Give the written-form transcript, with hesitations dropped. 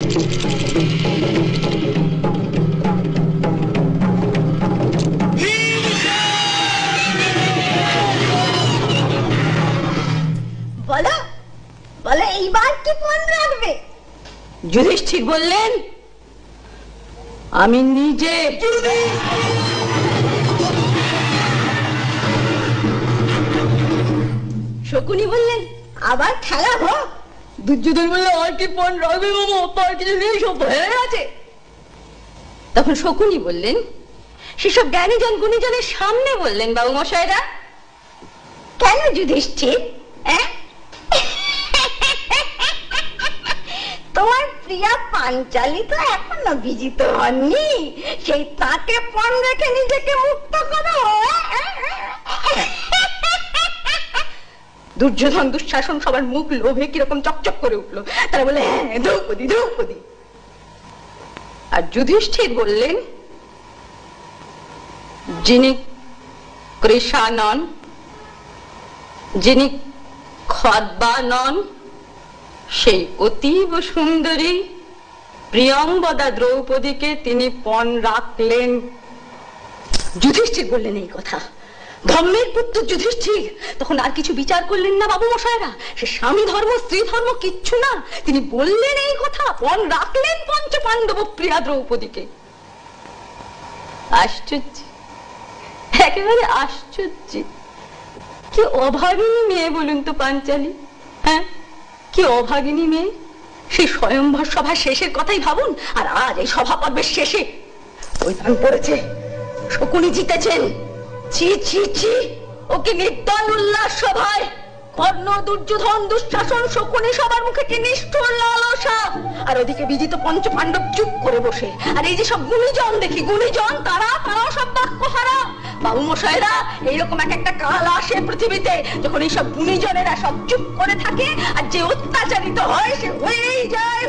বলো বলো, এইবার কি ফোন রাখবে? যুধিষ্ঠির বললেন, আমি নিজে। শকুনি বললেন, আবার খেলাবো? দুর্যোধন বললেন, আর কি ফোন রাখবে মামা, তার কিছু নেই, সব হয়ে গেছে। তখন শকুনি বললেন, সেসব জ্ঞানীজন গুণীজনের সামনে বললেন বাবু মশাইরা। কেন যুধিষ্ঠির? তোমার প্রিয়া পাঞ্চালী তো এখনো বিজিত হননি, সেই তাকে পণ রেখে নিজেকে মুক্ত করো। দুর্যোধন দুঃশাসন সবার মুখ লোভে কিরকম চকচক করে উঠলো। তারা বলে, হ্যাঁ দ্রৌপদী দ্রৌপদী। আর যুধিষ্ঠির বললেন, যিনি কৃষা নন, যিনি খদ্বা নন, সেই অতীব সুন্দরী প্রিয়ংবদা দ্রৌপদীকে তিনি পণ রাখলেন। যুধিষ্ঠির বললেন এই কথা। ধর্মের পুত্র যুধিষ্ঠির তখন আর কিছু বিচার করলেন না বাবু মশাইরা। সে স্বামী ধর্ম স্ত্রী ধর্ম কিচ্ছু না, তিনি বললেন এই কথা, পণ রাখলেন পঞ্চ পাণ্ডব প্রিয়া দ্রৌপদীকে। আশ্চর্য, একেবারে আশ্চর্য। কি অভাগিনী মেয়ে বলুন তো পাঞ্চালী, হ্যাঁ কি অভাগিনী মেয়ে। সেই স্বয়ংবর সভা শেষের কথাই ভাবুন, আর আজ এই সভা পর্বের শেষে ওই ধান পড়েছে, শকুনি জিতেছেন। ছি ছি ছি, ওকে নির্দল উল্লাস সভায় কর্ণ দুর্যোধন দুঃশাসন শকুনি সবার মুখে কি নিষ্ঠুর লালসা, আর ওদিকে বিজিত পঞ্চ পাণ্ডব চুপ করে বসে। আর এই যে সব গুণীজন দেখি, গুণীজন তারাও সব বাক্য হারা। বাবু মশাইরা, এইরকম এক একটা কাল আসে পৃথিবীতে যখন এইসব গুণীজনেরা সব চুপ করে থাকে, আর যে অত্যাচারিত হয় সে হয়েই যায়।